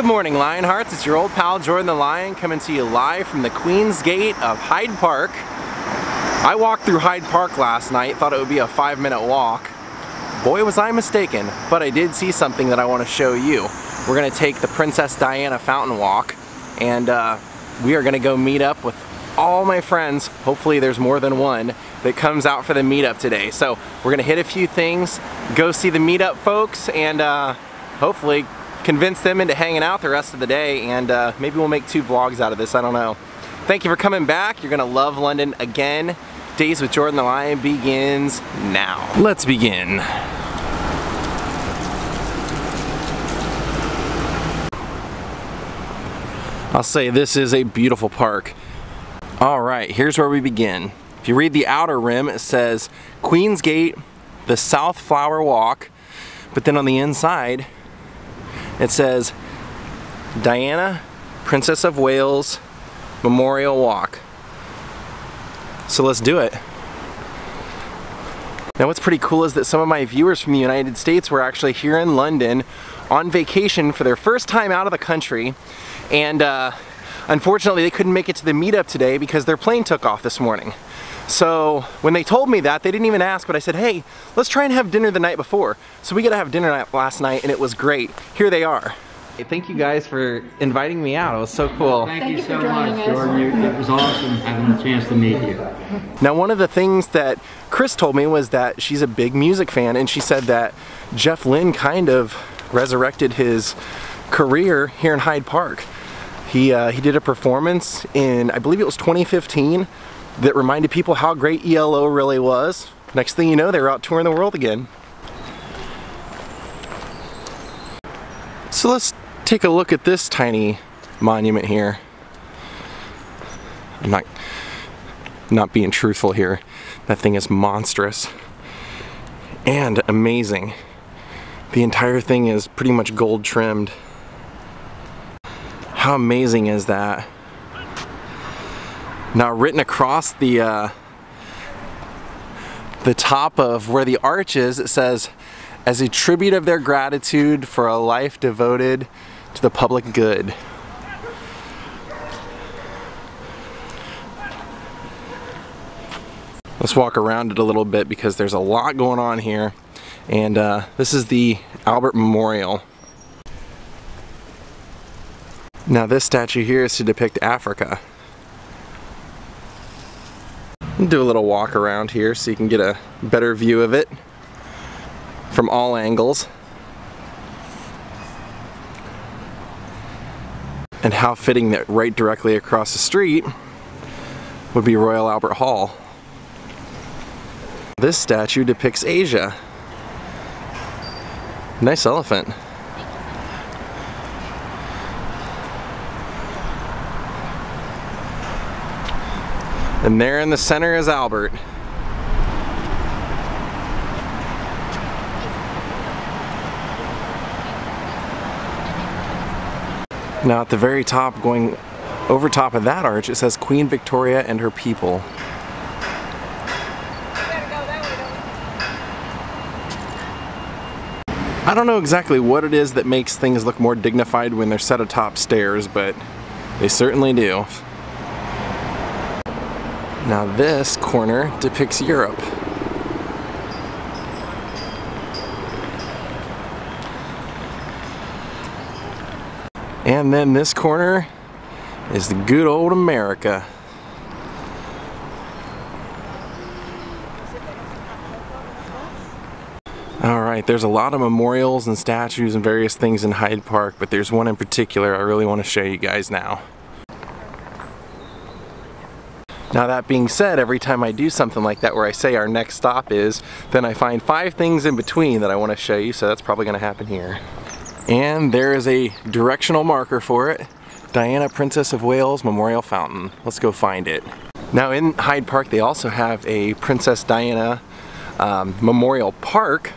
morning, Lionhearts. It's your old pal Jordan the Lion coming to you live from the Queen's Gate of Hyde Park. I walked through Hyde Park last night, thought it would be a 5-minute walk. Boy, was I mistaken, but I did see something that I want to show you. We're going to take the Princess Diana Fountain Walk, and we are going to go meet up with all my friends. Hopefully there's more than one that comes out for the meetup today. So we're going to hit a few things, go see the meetup folks, and hopefully convince them into hanging out the rest of the day, and maybe we'll make 2 vlogs out of this, I don't know. Thank you for coming back. You're gonna love London again. Days with Jordan the Lion begins now. Let's begin. I'll say this is a beautiful park. All right, here's where we begin. If you read the outer rim, it says Queen's Gate, the South Flower Walk, but then on the inside, it says Diana, Princess of Wales, Memorial Walk. So let's do it. Now what's pretty cool is that some of my viewers from the United States were actually here in London on vacation for their first time out of the country, and unfortunately they couldn't make it to the meetup today because their plane took off this morning. So when they told me that, they didn't even ask, but I said, hey, let's try and have dinner the night before. So we got to have dinner last night, and it was great. Here they are. Thank you guys for inviting me out. It was so cool. Thank you so much, Jordan. It was awesome having the chance to meet you. Now, one of the things that Chris told me was that she's a big music fan, and she said that Jeff Lynne kind of resurrected his career here in Hyde Park. He did a performance in, I believe it was 2015, that reminded people how great ELO really was. Next thing you know, they were out touring the world again. So let's take a look at this tiny monument here. I'm not being truthful here. That thing is monstrous and amazing. The entire thing is pretty much gold trimmed. How amazing is that? Now, written across the top of where the arch is, it says, as a tribute of their gratitude for a life devoted to the public good. Let's walk around it a little bit because there's a lot going on here. And this is the Albert Memorial. Now this statue here is to depict Africa. Do a little walk around here so you can get a better view of it from all angles. And how fitting that right directly across the street would be Royal Albert Hall. This statue depicts Asia. Nice elephant. And there in the center is Albert. Now at the very top, going over top of that arch, it says Queen Victoria and her people. I don't know exactly what it is that makes things look more dignified when they're set atop stairs, but they certainly do. Now this corner depicts Europe. And then this corner is the good old America. Alright, there's a lot of memorials and statues and various things in Hyde Park, but there's one in particular I really want to show you guys now. Now that being said, every time I do something like that where I say our next stop is, then I find 5 things in between that I want to show you, so that's probably going to happen here. And there is a directional marker for it. Diana, Princess of Wales Memorial Fountain. Let's go find it. Now in Hyde Park they also have a Princess Diana Memorial Park,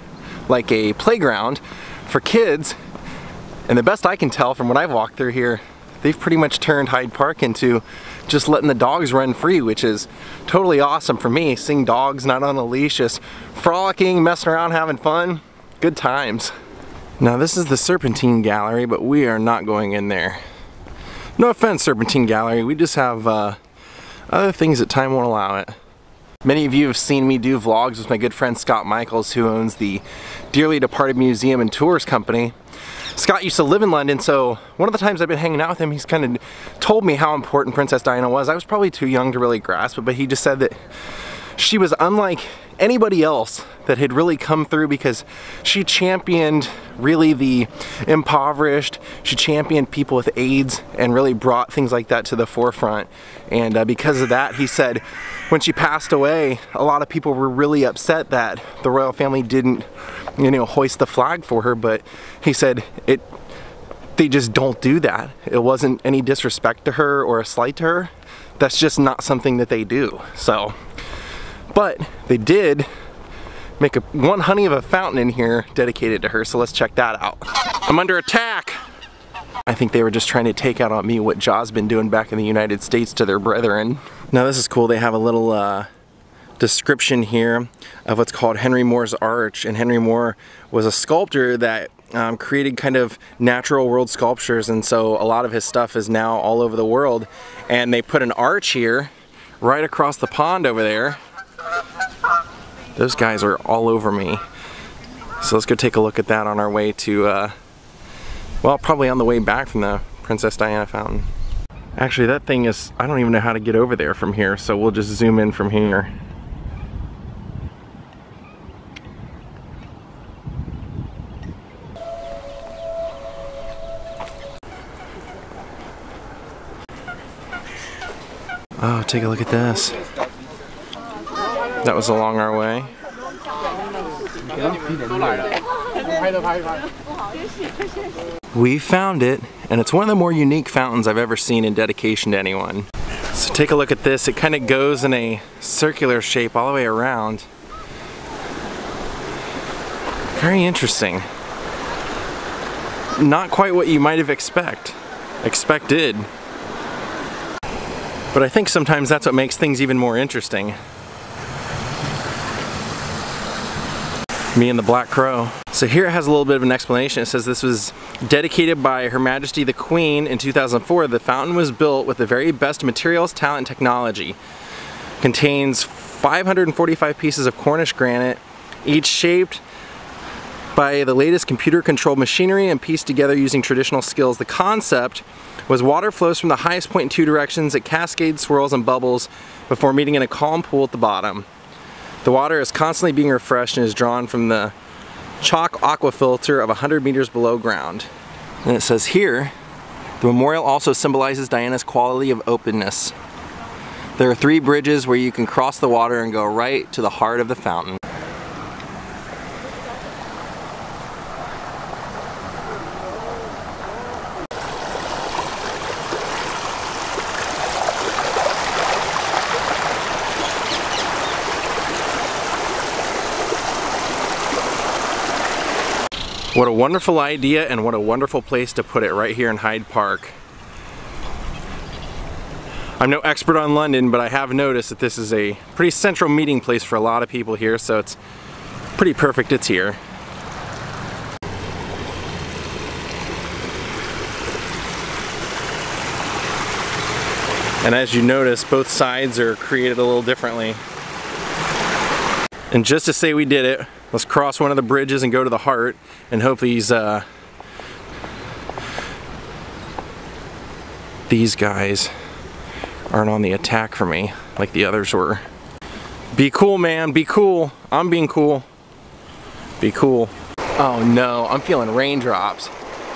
like a playground for kids. And the best I can tell from what I've walked through here, they've pretty much turned Hyde Park into just letting the dogs run free, which is totally awesome for me, seeing dogs not on a leash, just frolicking, messing around, having fun. Good times. Now this is the Serpentine Gallery, but we are not going in there. No offense, Serpentine Gallery, we just have other things that time won't allow it. Many of you have seen me do vlogs with my good friend Scott Michaels, who owns the Dearly Departed Museum and Tours Company. Scott used to live in London, so one of the times I've been hanging out with him, he's kind of told me how important Princess Diana was. I was probably too young to really grasp it, but he just said that she was unlike anybody else that had really come through because she championed really the impoverished, she championed people with AIDS and really brought things like that to the forefront. And because of that, he said, when she passed away, a lot of people were really upset that the royal family didn't, you know, hoist the flag for her, but he said they just don't do that. It wasn't any disrespect to her or a slight to her. That's just not something that they do. So, but they did make one honey of a fountain in here dedicated to her, so let's check that out. I'm under attack! I think they were just trying to take out on me what Jaw's been doing back in the United States to their brethren. Now this is cool, they have a little description here of what's called Henry Moore's Arch, and Henry Moore was a sculptor that created kind of natural world sculptures, and so a lot of his stuff is now all over the world. And they put an arch here, right across the pond over there. Those guys are all over me. So let's go take a look at that on our way to, well, probably on the way back from the Princess Diana fountain. Actually, that thing is, I don't even know how to get over there from here, so we'll just zoom in from here. Oh, take a look at this. That was along our way. We found it, and it's one of the more unique fountains I've ever seen in dedication to anyone. So take a look at this. It kind of goes in a circular shape all the way around. Very interesting. Not quite what you might have expected. But I think sometimes that's what makes things even more interesting. Me and the Black Crow. So here it has a little bit of an explanation. It says this was dedicated by Her Majesty the Queen in 2004. The fountain was built with the very best materials, talent, and technology. Contains 545 pieces of Cornish granite, each shaped by the latest computer-controlled machinery and pieced together using traditional skills. The concept was water flows from the highest point in two directions. It cascades, swirls, and bubbles before meeting in a calm pool at the bottom. The water is constantly being refreshed and is drawn from the chalk aqua filter of 100 meters below ground. And it says here, the memorial also symbolizes Diana's quality of openness. There are 3 bridges where you can cross the water and go right to the heart of the fountain. What a wonderful idea, and what a wonderful place to put it, right here in Hyde Park. I'm no expert on London, but I have noticed that this is a pretty central meeting place for a lot of people here, so it's pretty perfect it's here. And as you notice, both sides are created a little differently. And just to say we did it, let's cross one of the bridges and go to the heart and hope these guys aren't on the attack for me like the others were. Be cool, man, be cool. I'm being cool. Be cool. Oh no, I'm feeling raindrops.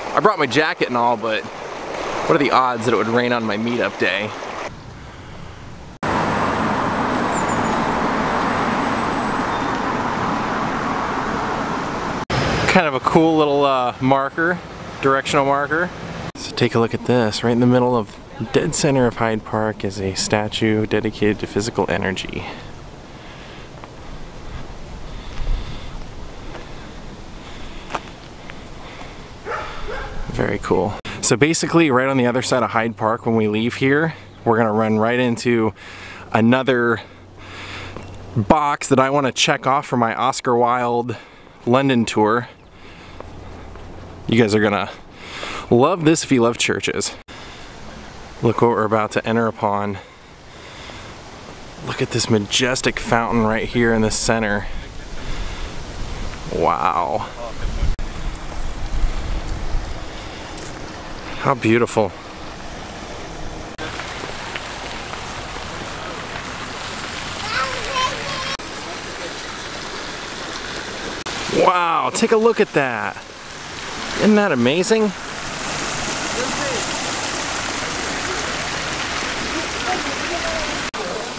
I brought my jacket and all, but what are the odds that it would rain on my meetup day? Kind of a cool little marker, directional marker. So take a look at this. Right in the middle of dead center of Hyde Park is a statue dedicated to physical energy. Very cool. So basically right on the other side of Hyde Park when we leave here, we're gonna run right into another box that I want to check off for my Oscar Wilde London tour. You guys are gonna love this if you love churches. Look what we're about to enter upon. Look at this majestic fountain right here in the center. Wow. How beautiful. Wow, take a look at that. Isn't that amazing?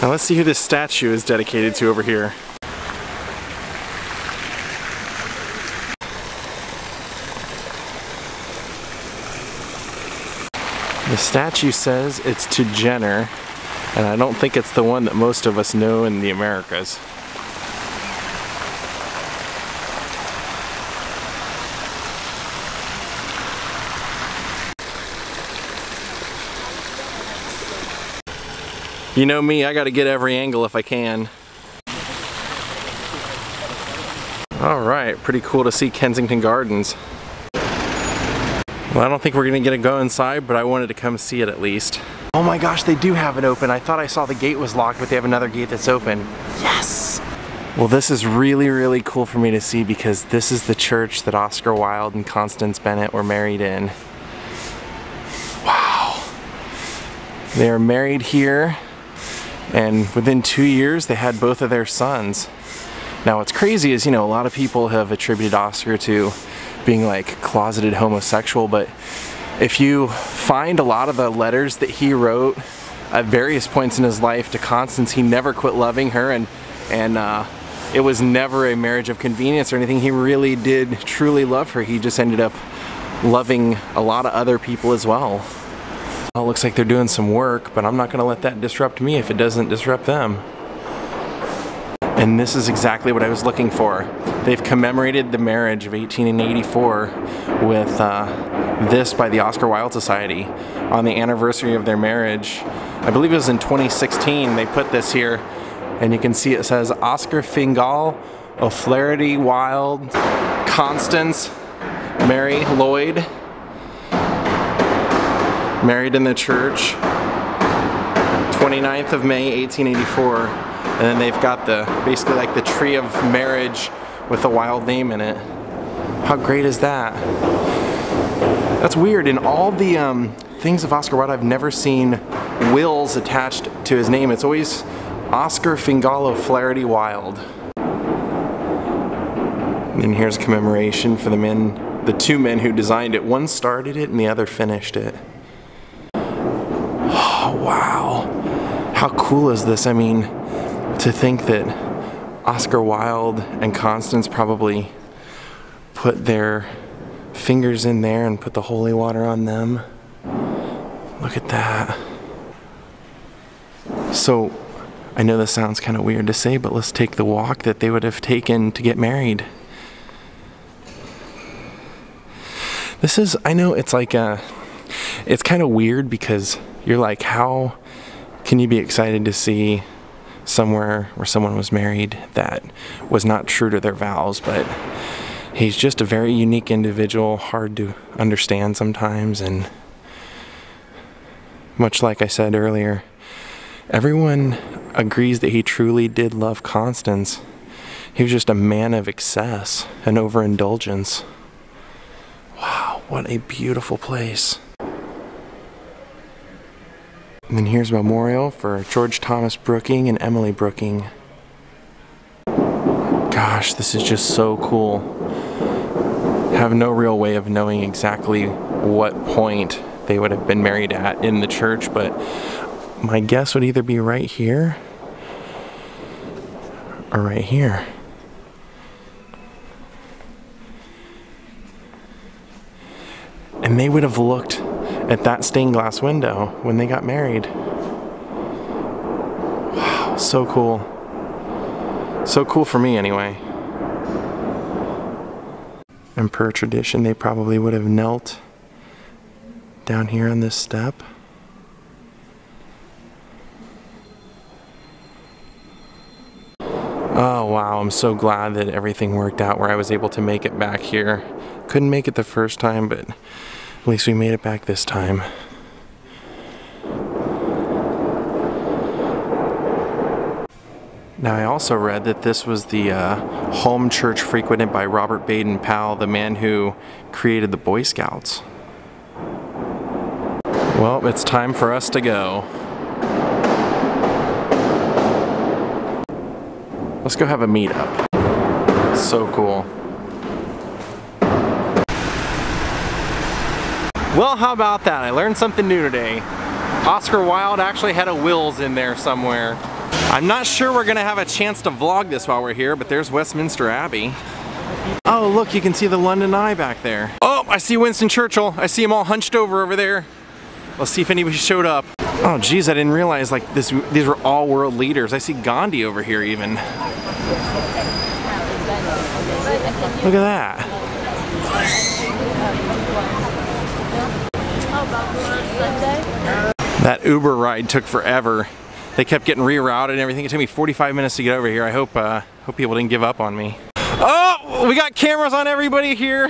Now let's see who this statue is dedicated to over here. The statue says it's to Jenner, and I don't think it's the one that most of us know in the Americas. You know me, I gotta get every angle if I can. Alright, pretty cool to see Kensington Gardens. Well, I don't think we're gonna get to go inside, but I wanted to come see it at least. Oh my gosh, they do have it open. I thought I saw the gate was locked, but they have another gate that's open. Yes! Well, this is really, really cool for me to see because this is the church that Oscar Wilde and Constance Bennett were married in. Wow. They are married here, and within 2 years they had both of their sons. Now what's crazy is, you know, a lot of people have attributed Oscar to being like closeted homosexual, but if you find a lot of the letters that he wrote at various points in his life to Constance, he never quit loving her, and it was never a marriage of convenience or anything. He really did truly love her. He just ended up loving a lot of other people as well. Well, it looks like they're doing some work, but I'm not going to let that disrupt me if it doesn't disrupt them. And this is exactly what I was looking for. They've commemorated the marriage of 1884 with this by the Oscar Wilde Society on the anniversary of their marriage. I believe it was in 2016 they put this here, and you can see it says Oscar Fingal, O'Flaherty Wilde, Constance, Mary Lloyd, married in the church, 29th of May 1884. And then they've got the, basically like the tree of marriage with the Wilde name in it. How great is that? That's weird. In all the things of Oscar Wilde, I've never seen wills attached to his name. It's always Oscar Fingal O'Flaherty Wilde. And here's a commemoration for the two men who designed it. One started it and the other finished it. Oh, wow. How cool is this? I mean, to think that Oscar Wilde and Constance probably put their fingers in there and put the holy water on them. Look at that. So, I know this sounds kind of weird to say, but let's take the walk that they would have taken to get married. This is, I know it's like it's kind of weird because you're like, how can you be excited to see somewhere where someone was married that was not true to their vows? But he's just a very unique individual, hard to understand sometimes, and much like I said earlier, everyone agrees that he truly did love Constance. He was just a man of excess and overindulgence. Wow, what a beautiful place. And then here's a memorial for George Thomas Brooking and Emily Brooking. Gosh, this is just so cool. I have no real way of knowing exactly what point they would have been married at in the church, but my guess would either be right here or right here. And they would have looked at that stained glass window when they got married. Wow, so cool. So cool for me anyway. And per tradition, they probably would have knelt down here on this step. Oh wow, I'm so glad that everything worked out where I was able to make it back here. Couldn't make it the first time, but at least we made it back this time. Now I also read that this was the home church frequented by Robert Baden-Powell, the man who created the Boy Scouts. Well, it's time for us to go. Let's go have a meetup. So cool. Well, how about that? I learned something new today. Oscar Wilde actually had a Wills in there somewhere. I'm not sure we're gonna have a chance to vlog this while we're here, but there's Westminster Abbey. Oh, look, you can see the London Eye back there. Oh, I see Winston Churchill. I see him all hunched over there. Let's see if anybody showed up. Oh, geez, I didn't realize like these were all world leaders. I see Gandhi over here even. Look at that. That Uber ride took forever. They kept getting rerouted and everything. It took me 45 minutes to get over here. I hope people didn't give up on me. Oh, we got cameras on everybody here.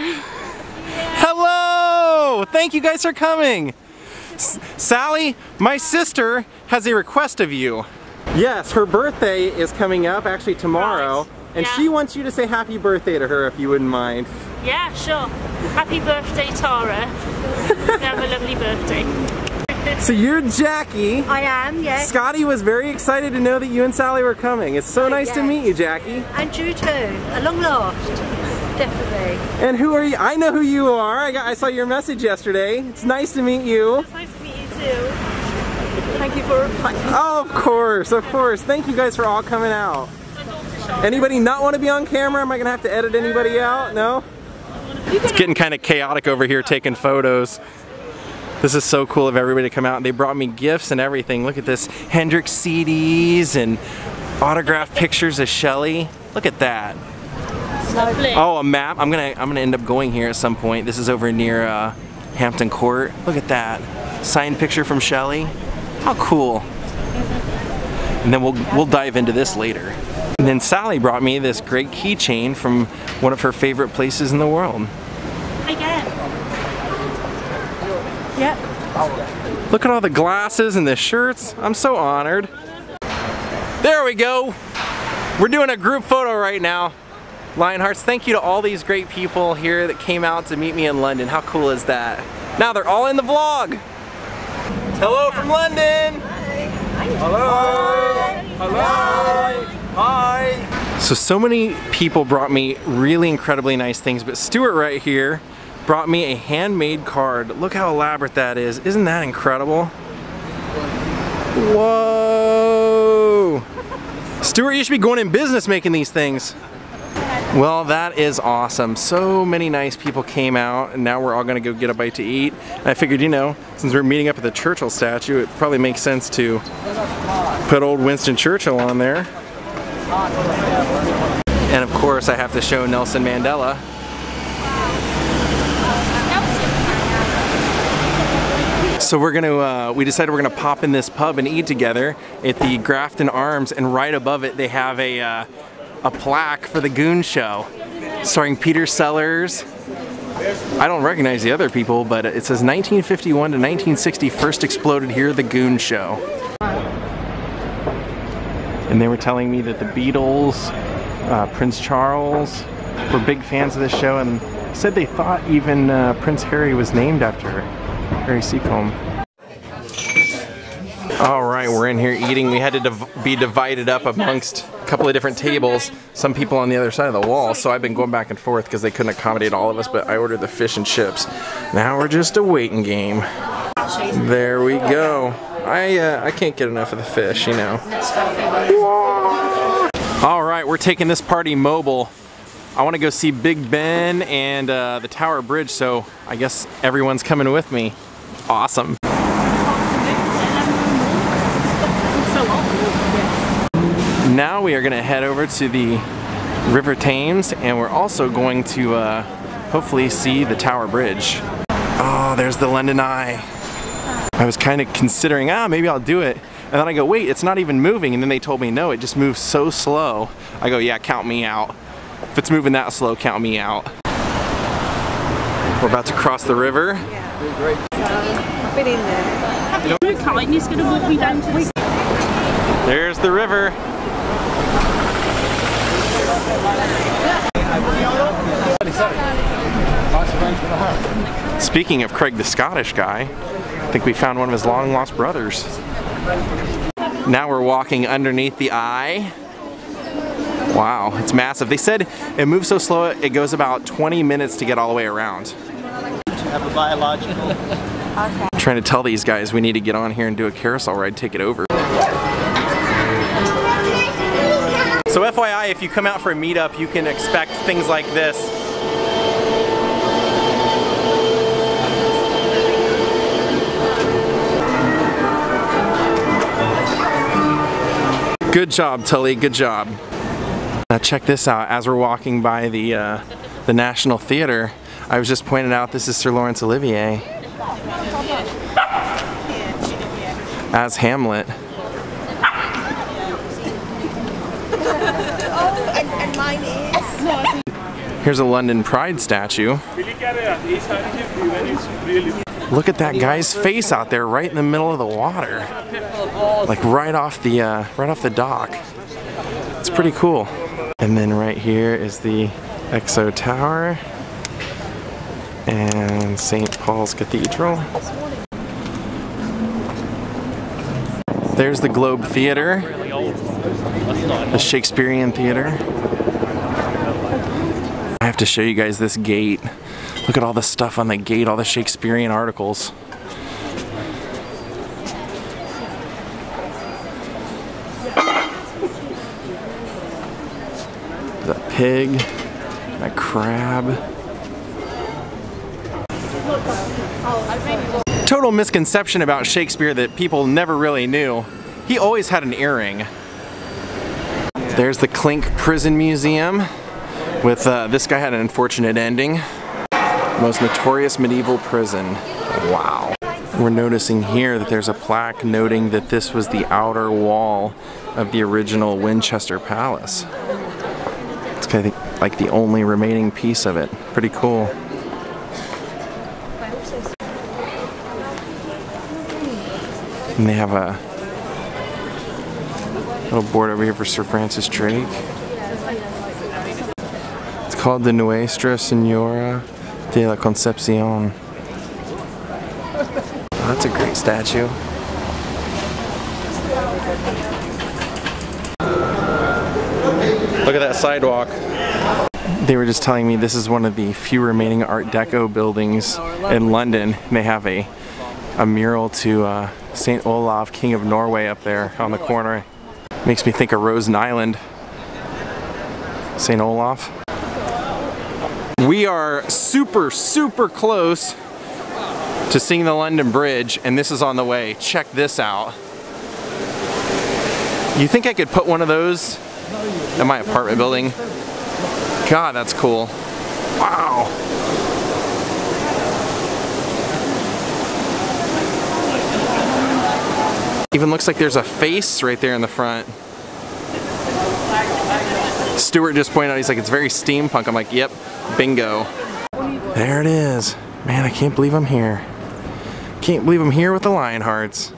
Hello! Thank you guys for coming. Sally, my sister has a request of you. Yes, her birthday is coming up actually tomorrow, and she wants you to say happy birthday to her if you wouldn't mind. Yeah, sure. Happy birthday, Tara. Have a lovely birthday. So you're Jackie. I am, yes. Scotty was very excited to know that you and Sally were coming. It's so nice to meet you, Jackie. And you too. At long last. Definitely. And who are you? I know who you are. I saw your message yesterday. It's nice to meet you. It's nice to meet you too. Thank you for replying. Oh, of course, of course. Thank you guys for all coming out. Anybody not want to be on camera? Am I going to have to edit anybody out? No? It's getting kind of chaotic over here taking photos. This is so cool of everybody to come out. They brought me gifts and everything. Look at this, Hendrix CDs and autographed pictures of Shelley. Look at that. Lovely. Oh, a map. I'm gonna end up going here at some point. This is over near Hampton Court. Look at that. Signed picture from Shelley. How cool. And then we'll dive into this later. And then Sally brought me this great keychain from one of her favorite places in the world. Again. Yep. Look at all the glasses and the shirts. I'm so honored. There we go. We're doing a group photo right now. Lionhearts, thank you to all these great people here that came out to meet me in London. How cool is that? Now they're all in the vlog. Hello from London. Hello. Hello. Hi. So many people brought me really incredibly nice things, but Stuart right here brought me a handmade card. Look how elaborate that is. Isn't that incredible? Whoa! Stuart, you should be going in business making these things. Well, that is awesome. So many nice people came out, and now we're all gonna go get a bite to eat. And I figured, you know, since we're meeting up at the Churchill statue, it probably makes sense to put old Winston Churchill on there. And of course, I have to show Nelson Mandela. So we're gonna, we decided we're gonna pop in this pub and eat together at the Grafton Arms, and right above it they have a plaque for the Goon Show, starring Peter Sellers. I don't recognize the other people, but it says 1951 to 1960 first exploded here, the Goon Show. And they were telling me that the Beatles, Prince Charles, were big fans of this show, and said they thought even Prince Harry was named after Harry Seacombe. All right, we're in here eating. We had to be divided up amongst a couple of different tables. Some people on the other side of the wall, so I've been going back and forth because they couldn't accommodate all of us, but I ordered the fish and chips. Now we're just a waiting game. There we go. I can't get enough of the fish, you know. All right, we're taking this party mobile. I want to go see Big Ben and the Tower Bridge, so I guess everyone's coming with me. Awesome. Now we are going to head over to the River Thames, and we're also going to hopefully see the Tower Bridge. Oh, there's the London Eye. I was kind of considering, maybe I'll do it. And then I go, wait, it's not even moving. And then they told me, no, it just moves so slow. I go, yeah, count me out. If it's moving that slow, count me out. We're about to cross the river. I've been in there. Okay, and he's going to walk me down to the... There's the river. Speaking of Craig the Scottish guy, I think we found one of his long lost brothers. Now we're walking underneath the eye. Wow, it's massive. They said it moves so slow it goes about 20 minutes to get all the way around. Have a biological. I'm trying to tell these guys we need to get on here and do a carousel ride, take it over. So FYI, if you come out for a meetup, you can expect things like this. Good job, Tully, good job. Now check this out, as we're walking by the National Theater, I was just pointing out this is Sir Laurence Olivier as Hamlet. And mine is. Here's a London Pride statue. Look at that guy's face out there right in the middle of the water. Like right off the dock. It's pretty cool. And then right here is the Exo Tower and St. Paul's Cathedral. There's the Globe Theatre, the Shakespearean Theatre. I have to show you guys this gate. Look at all the stuff on the gate, all the Shakespearean articles. There's a pig, and a crab. Total misconception about Shakespeare that people never really knew. He always had an earring. There's the Clink Prison Museum with this guy had an unfortunate ending. Most notorious medieval prison. Wow. We're noticing here that there's a plaque noting that this was the outer wall of the original Winchester Palace. It's kind of like the only remaining piece of it. Pretty cool. And they have a little board over here for Sir Francis Drake. It's called the Nuestra Senora de la Concepcion. Oh, that's a great statue. Look at that sidewalk. They were just telling me this is one of the few remaining Art Deco buildings in London. They have a mural to St. Olaf, King of Norway up there on the corner. Makes me think of Rosen Island. St. Olaf. We are super close to seeing the London Bridge, and this is on the way. Check this out. You think I could put one of those in my apartment building? God, that's cool. Wow. Even looks like there's a face right there in the front. Stuart just pointed out, he's like, it's very steampunk. I'm like, yep, bingo. There it is. Man, I can't believe I'm here. Can't believe I'm here with the Lionhearts.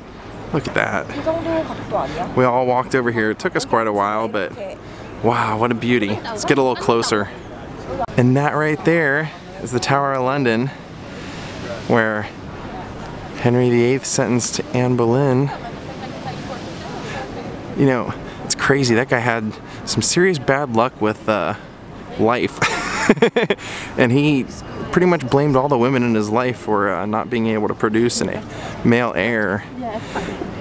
Look at that. We all walked over here. It took us quite a while, but wow, what a beauty. Let's get a little closer. And that right there is the Tower of London, where Henry VIII sentenced Anne Boleyn. You know, it's crazy. That guy had some serious bad luck with life. And he pretty much blamed all the women in his life for not being able to produce a male heir.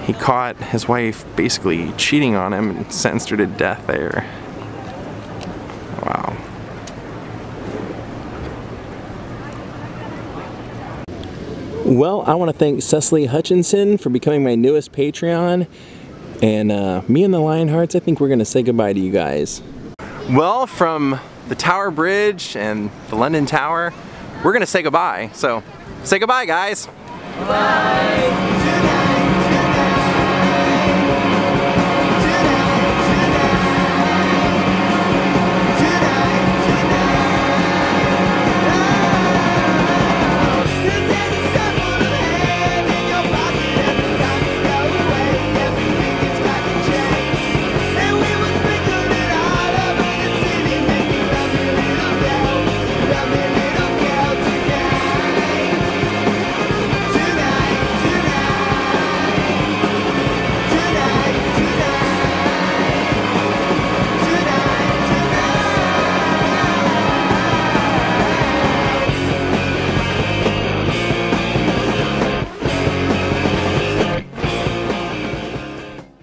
He caught his wife basically cheating on him and sentenced her to death there. Wow. Well, I want to thank Cecily Hutchinson for becoming my newest Patreon. And me and the Lionhearts, I think we're going to say goodbye to you guys. Well, from the Tower Bridge and the London Tower, we're going to say goodbye. So, say goodbye, guys. Bye.